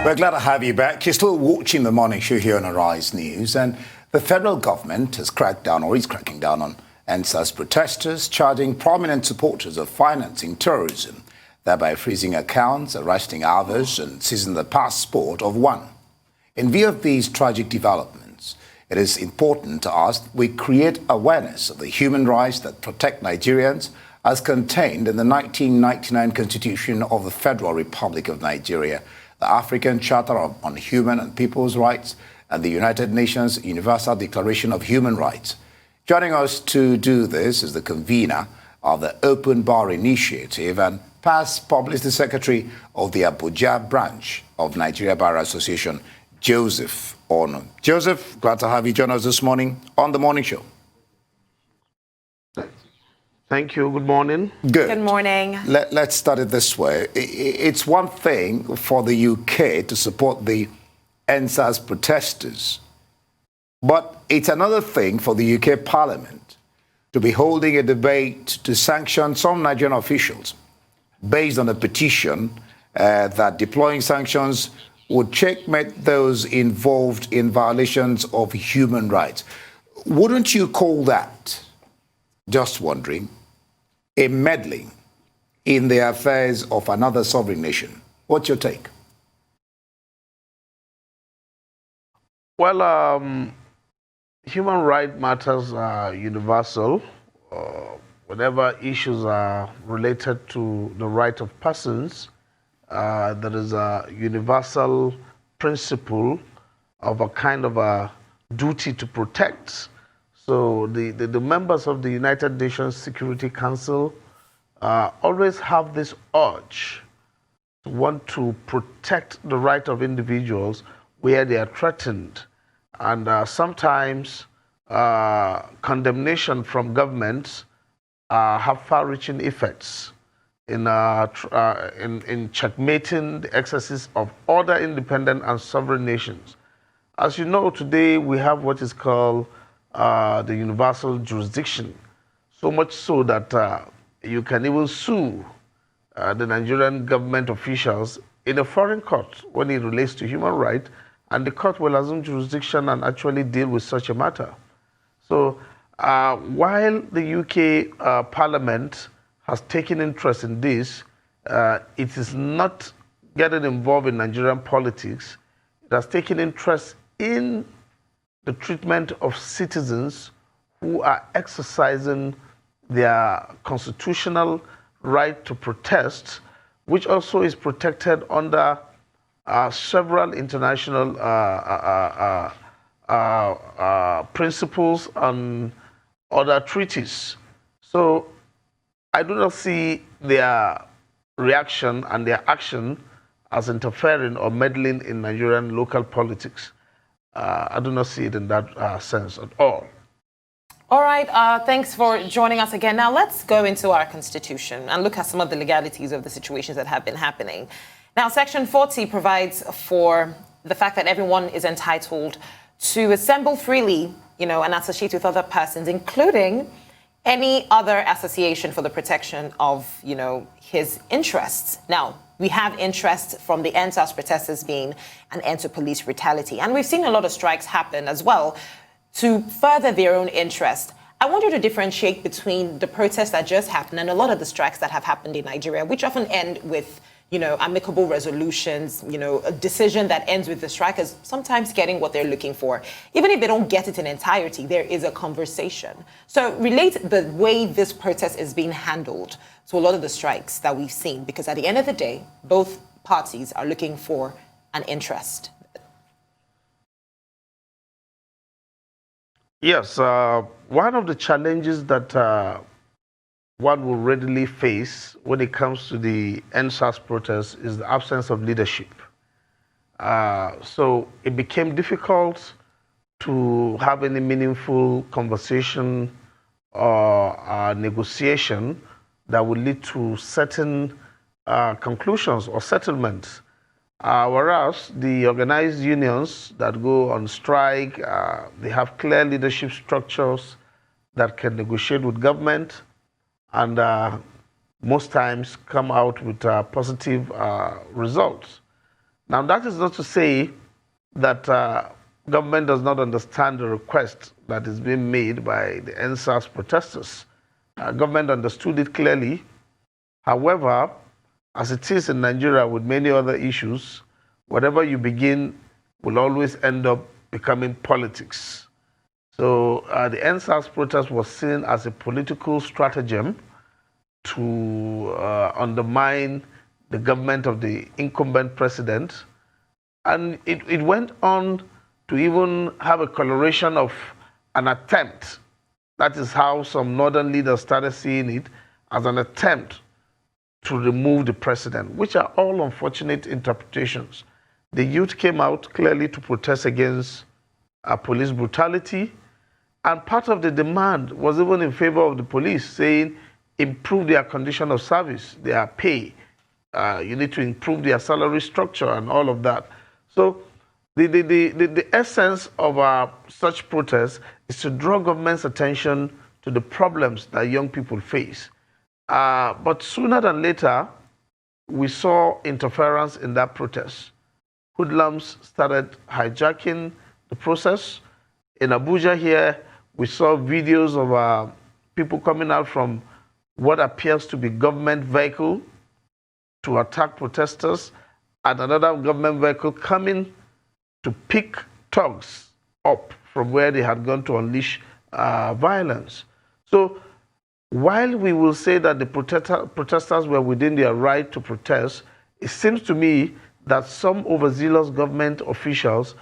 We're glad to have you back. You're still watching the morning show here on Arise News, and the federal government has cracked down, or is cracking down, on NSAS protesters, charging prominent supporters of financing terrorism, thereby freezing accounts, arresting others, and seizing the passport of one. In view of these tragic developments, it is important to us that we create awareness of the human rights that protect Nigerians as contained in the 1999 Constitution of the Federal Republic of Nigeria, the African Charter on Human and People's Rights, and the United Nations Universal Declaration of Human Rights. Joining us to do this is the convener of the Open Bar Initiative and past Publicity Secretary of the Abuja branch of Nigeria Bar Association, Joseph Ono. Joseph, glad to have you join us this morning on the morning show. Thank you. Good morning. Good. Good morning. Let's start it this way. It's one thing for the UK to support the NSAS protesters, but it's another thing for the UK Parliament to be holding a debate to sanction some Nigerian officials based on a petition that deploying sanctions would checkmate those involved in violations of human rights. Wouldn't you call that, just wondering, a meddling in the affairs of another sovereign nation? What's your take? Well, human rights matters are universal. Whenever issues are related to the right of persons, there is a universal principle of a kind of a duty to protect. So the members of the United Nations Security Council always have this urge to want to protect the right of individuals where they are threatened. And sometimes condemnation from governments have far-reaching effects in checkmating the excesses of other independent and sovereign nations. As you know, today we have what is called the universal jurisdiction, so much so that you can even sue the Nigerian government officials in a foreign court when it relates to human rights, and the court will assume jurisdiction and actually deal with such a matter. So while the UK Parliament has taken interest in this, it is not getting involved in Nigerian politics. It has taken interest in the treatment of citizens who are exercising their constitutional right to protest, which also is protected under several international principles and other treaties. So I do not see their reaction and their action as interfering or meddling in Nigerian local politics. I do not see it in that sense at all. All right, thanks for joining us again. Now let's go into our constitution and look at some of the legalities of the situations that have been happening. Now, Section 40 provides for the fact that everyone is entitled to assemble freely, and associate with other persons, including any other association for the protection of, his interests. Now, we have interest from the NSAS protesters being an end to police brutality. And we've seen a lot of strikes happen as well to further their own interest. I want you to differentiate between the protests that just happened and a lot of the strikes that have happened in Nigeria, which often end with, amicable resolutions, a decision that ends with the strikers sometimes getting what they're looking for. Even if they don't get it in entirety, there is a conversation. So relate the way this protest is being handled to a lot of the strikes that we've seen, because at the end of the day, both parties are looking for an interest. Yes, one of the challenges that one will readily face when it comes to the NSAS protests is the absence of leadership. So it became difficult to have any meaningful conversation or negotiation that would lead to certain conclusions or settlements. Whereas the organized unions that go on strike, they have clear leadership structures that can negotiate with government and most times come out with positive results. Now, that is not to say that government does not understand the request that is being made by the NSAS protesters. Government understood it clearly. However, as it is in Nigeria with many other issues, whatever you begin will always end up becoming politics. So the NSAS protest was seen as a political stratagem to undermine the government of the incumbent president. And it went on to even have a coloration of an attempt. That is how some northern leaders started seeing it, as an attempt to remove the president, which are all unfortunate interpretations. The youth came out clearly to protest against police brutality, and part of the demand was even in favor of the police, saying improve their condition of service, their pay. You need to improve their salary structure and all of that. So the essence of such protests is to draw government's attention to the problems that young people face. But sooner than later, we saw interference in that protest. Hoodlums started hijacking the process. In Abuja here, we saw videos of people coming out from what appears to be government vehicle to attack protesters, and another government vehicle coming to pick thugs up from where they had gone to unleash violence. So while we will say that the protesters were within their right to protest, it seems to me that some overzealous government officials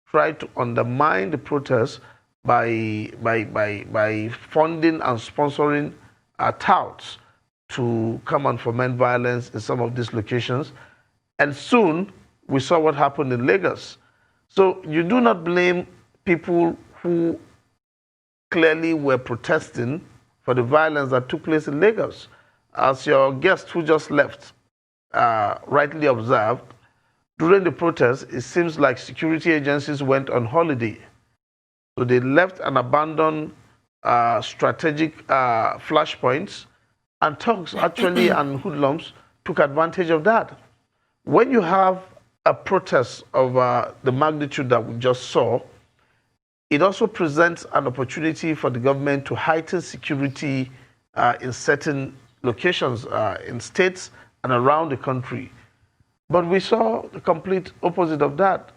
tried to undermine the protests by funding and sponsoring touts to come and foment violence in some of these locations. And soon, we saw what happened in Lagos. So you do not blame people who clearly were protesting for the violence that took place in Lagos. As your guest who just left rightly observed, during the protest, it seems like security agencies went on holiday. So they left and abandoned strategic flashpoints, and thugs actually and hoodlums took advantage of that. When you have a protest of the magnitude that we just saw, it also presents an opportunity for the government to heighten security in certain locations, in states and around the country. But we saw the complete opposite of that.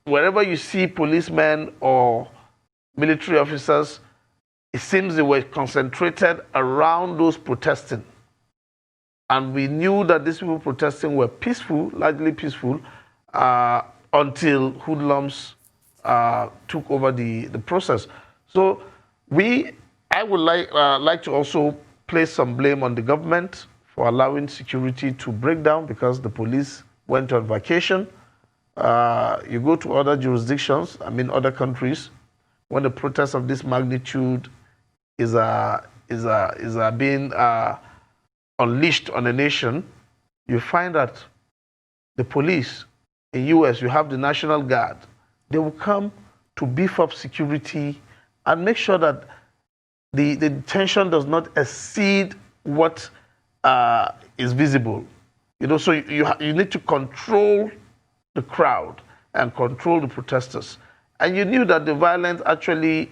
Wherever you see policemen or military officers, it seems they were concentrated around those protesting. And we knew that these people protesting were peaceful, largely peaceful, until hoodlums took over the process. So I would like to also place some blame on the government for allowing security to break down, because the police went on vacation. You go to other jurisdictions, other countries, when the protests of this magnitude is being unleashed on a nation, you find that the police in US, you have the National Guard, they will come to beef up security and make sure that the tension does not exceed what is visible. So you need to control the crowd and control the protesters. And you knew that the violence actually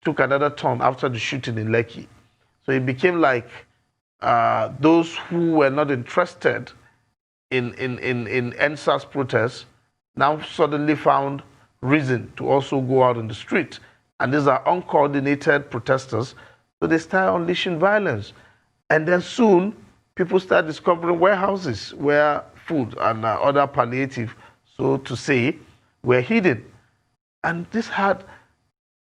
took another turn after the shooting in Lekki. So it became like those who were not interested in NSAS protests now suddenly found reason to also go out on the street. And these are uncoordinated protesters, so they start unleashing violence. And then soon, people start discovering warehouses where food and other palliative, so to say, were hidden. And this had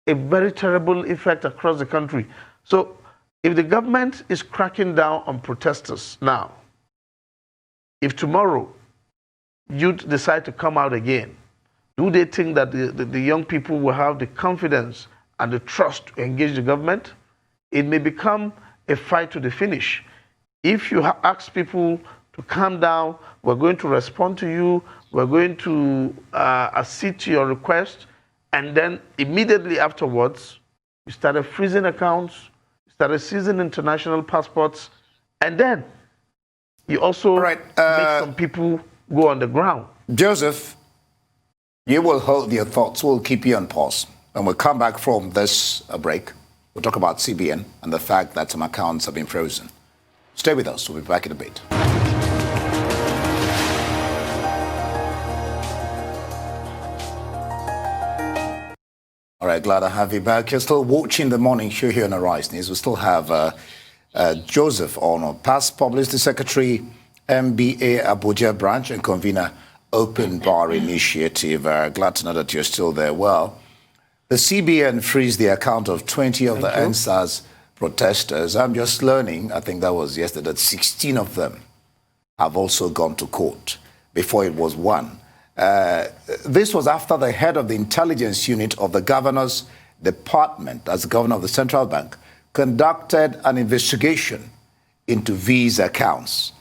a very terrible effect across the country. So if the government is cracking down on protesters now, if tomorrow youth decide to come out again, do they think that the young people will have the confidence and the trust to engage the government? It may become a fight to the finish. If you ask people to calm down, we're going to respond to you, we're going to accede to your request, and then immediately afterwards, you started freezing accounts, you started seizing international passports, and then you also make some people go on the ground. Joseph, you will hold your thoughts. We'll keep you on pause. When we come back from this break, we'll talk about CBN and the fact that some accounts have been frozen. Stay with us. We'll be back in a bit. All right, glad to have you back. You're still watching the morning show here on Arise News. We still have Joseph Ono, past Publicity Secretary, MBA Abuja branch and convener, Open Bar Initiative. Glad to know that you're still there. Well, the CBN freezed the account of 20 of the NSAS protesters. I'm just learning, I think that was yesterday, that 16 of them have also gone to court. Before it was one. This was after the head of the intelligence unit of the governor's department, as the governor of the central bank, conducted an investigation into these accounts.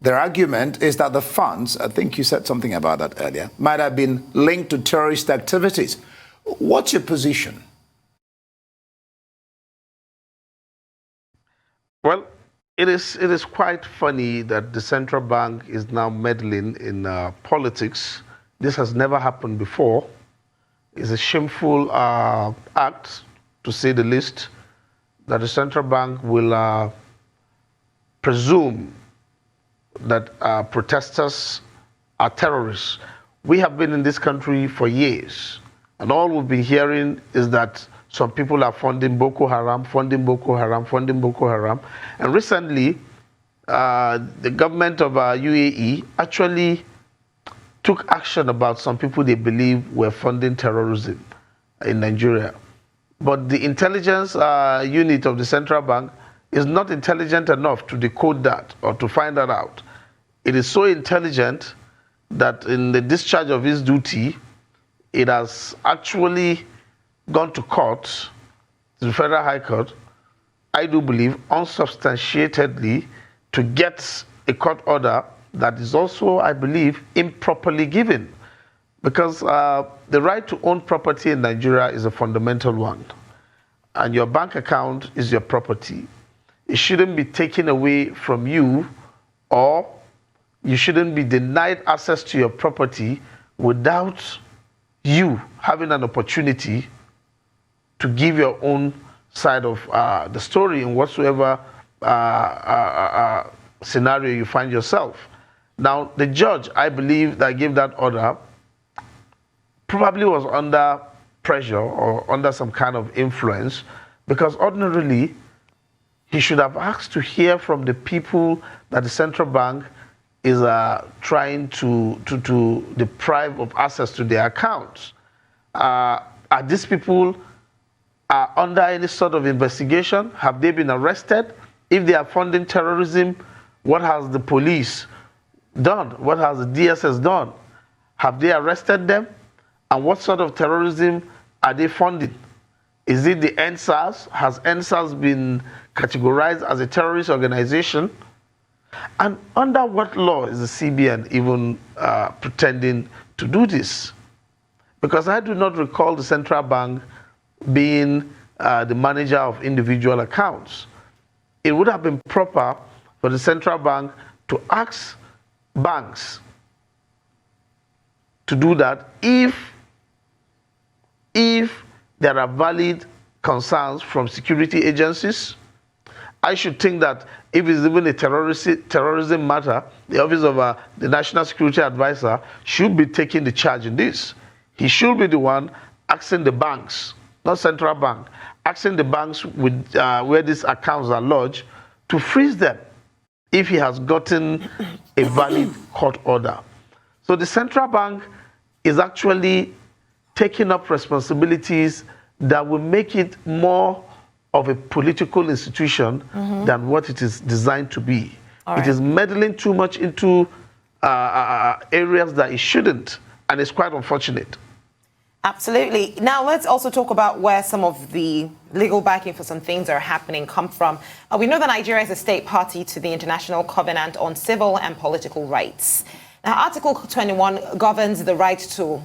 Their argument is that the funds, I think you said something about that earlier, might have been linked to terrorist activities. What's your position? Well, it is quite funny that the central bank is now meddling in politics. This has never happened before. It's a shameful act, to say the least, that the central bank will presume that protesters are terrorists. We have been in this country for years, and all we've been hearing is that some people are funding Boko Haram, funding Boko Haram, funding Boko Haram. And recently, the government of UAE actually took action about some people they believe were funding terrorism in Nigeria. But the intelligence unit of the central bank is not intelligent enough to decode that or to find that out. It is so intelligent that in the discharge of its duty, it has actually gone to court, to the Federal High Court, I do believe, unsubstantiatedly, to get a court order that is also, I believe, improperly given. Because the right to own property in Nigeria is a fundamental one. And your bank account is your property. It shouldn't be taken away from you, or you shouldn't be denied access to your property without you having an opportunity to give your own side of the story in whatsoever scenario you find yourself. Now, the judge, I believe, that gave that order probably was under pressure or under some kind of influence, because ordinarily he should have asked to hear from the people that the central bank is trying to deprive of access to their accounts. Are these people under any sort of investigation? Have they been arrested? If they are funding terrorism, what has the police done? What has the DSS done? Have they arrested them? And what sort of terrorism are they funding? Is it the NSAS? Has NSAS been categorized as a terrorist organization? And under what law is the CBN even pretending to do this? Because I do not recall the central bank being the manager of individual accounts. It would have been proper for the central bank to ask banks to do that if there are valid concerns from security agencies. I should think that if it's even a terrorism matter, the Office of the National Security Advisor should be taking the charge in this. He should be the one asking the banks, not central bank, asking the banks with where these accounts are lodged to freeze them if he has gotten a valid court order. So the central bank is actually taking up responsibilities that will make it more of a political institution than what it is designed to be. It is meddling too much into areas that it shouldn't, and it's quite unfortunate. Absolutely. Now let's also talk about where some of the legal backing for some things are happening come from. We know that Nigeria is a state party to the International Covenant on Civil and Political Rights. Now, Article 21 governs the right to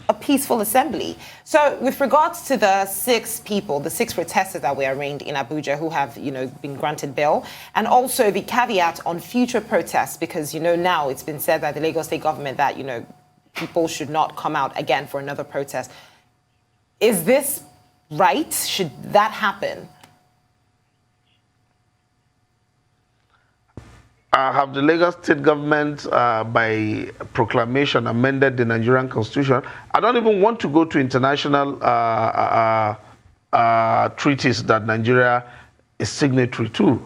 a peaceful assembly. So with regards to the six protesters that were arraigned in Abuja who have, been granted bail, and also the caveat on future protests, because, now it's been said by the Lagos State government that, people should not come out again for another protest. Is this right? Should that happen? Have the Lagos State government, by proclamation, amended the Nigerian constitution? I don't even want to go to international treaties that Nigeria is signatory to.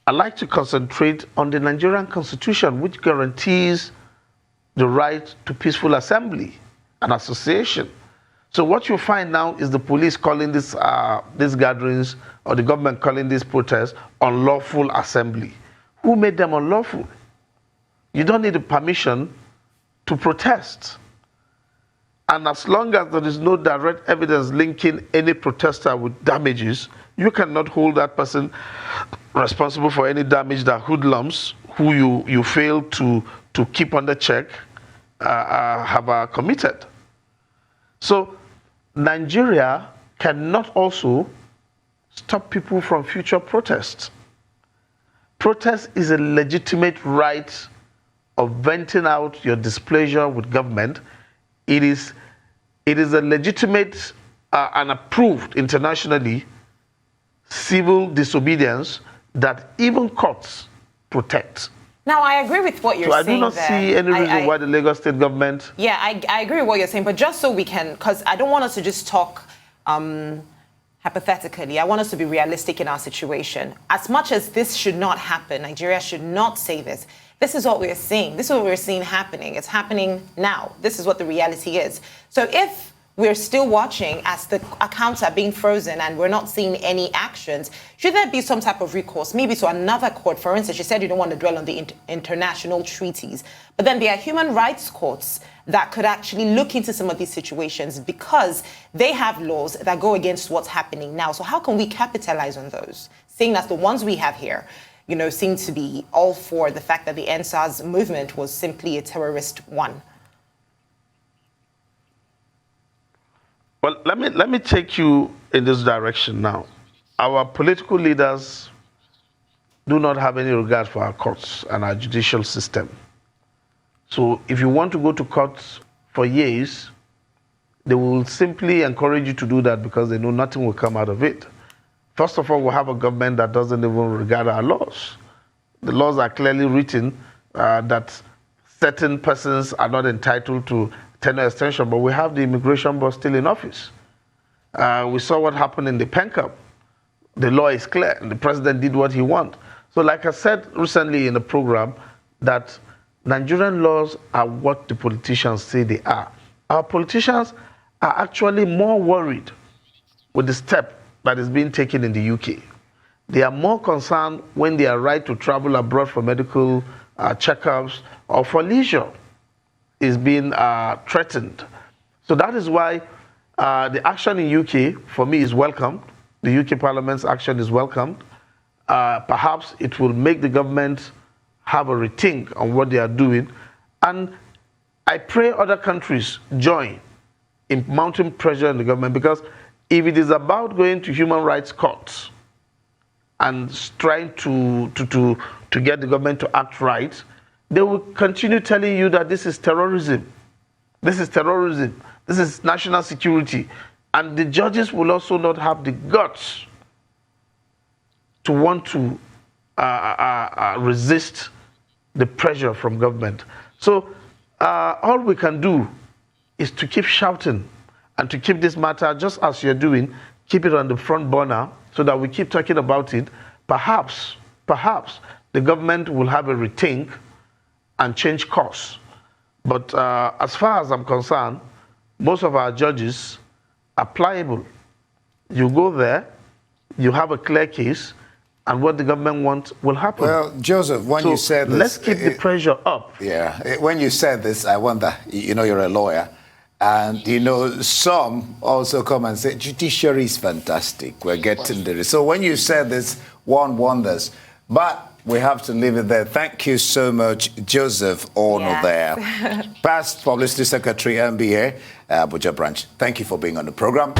I like to concentrate on the Nigerian constitution, which guarantees the right to peaceful assembly and association. So what you find now is the police calling these gatherings, or the government calling these protests, unlawful assembly. Who made them unlawful? You don't need a permission to protest. And as long as there is no direct evidence linking any protester with damages, you cannot hold that person responsible for any damage that hoodlums who you fail to keep under check have committed. So Nigeria cannot also stop people from future protests. Protest is a legitimate right of venting out your displeasure with government. It is a legitimate and approved internationally civil disobedience that even courts protect. Now, I agree with what you're saying. So I do not see any reason why the Lagos State government... Yeah, I agree with what you're saying, but just so we can, because I don't want us to just talk hypothetically. I want us to be realistic in our situation. As much as this should not happen, Nigeria should not say this. This is what we're seeing. This is what we're seeing happening. It's happening now. This is what the reality is. So if we're still watching as the accounts are being frozen and we're not seeing any actions, should there be some type of recourse, maybe to another court? For instance, you said you don't want to dwell on the international treaties, but then there are human rights courts that could actually look into some of these situations because they have laws that go against what's happening now. So how can we capitalize on those, seeing as the ones we have here, seem to be all for the fact that the NSAS movement was simply a terrorist one? Well, let me take you in this direction now. Our political leaders do not have any regard for our courts and our judicial system. So if you want to go to courts for years, they will simply encourage you to do that because they know nothing will come out of it. First of all, we have a government that doesn't even regard our laws. The laws are clearly written that certain persons are not entitled to tenure extension, but we have the immigration board still in office. We saw what happened in the Pen Cup. The law is clear, and the president did what he wanted. So like I said recently in the program, that Nigerian laws are what the politicians say they are. Our politicians are actually more worried with the step that is being taken in the UK. They are more concerned when their right to travel abroad for medical checkups or for leisure is being threatened. So that is why the action in UK, for me, is welcomed. The UK Parliament's action is welcomed. Perhaps it will make the government have a rethink on what they are doing. And I pray other countries join in mounting pressure on the government, because if it is about going to human rights courts and trying to get the government to act right, they will continue telling you that this is terrorism. This is terrorism. This is national security. And the judges will also not have the guts to want to resist the pressure from government. So all we can do is to keep shouting and to keep this matter, just as you're doing, keep it on the front burner so that we keep talking about it. Perhaps the government will have a rethink and change course. But as far as I'm concerned, most of our judges are pliable. You go there, you have a clear case, and what the government wants will happen. Well, Joseph, when you said this... let's keep the pressure up. Yeah, when you said this, I wonder, you're a lawyer, and, some also come and say, judiciary is fantastic, we're getting there. So when you said this, one wonders. But we have to leave it there. Thank you so much, Joseph Ono there. Past Publicity Secretary, MBA, Abuja branch. Thank you for being on the program.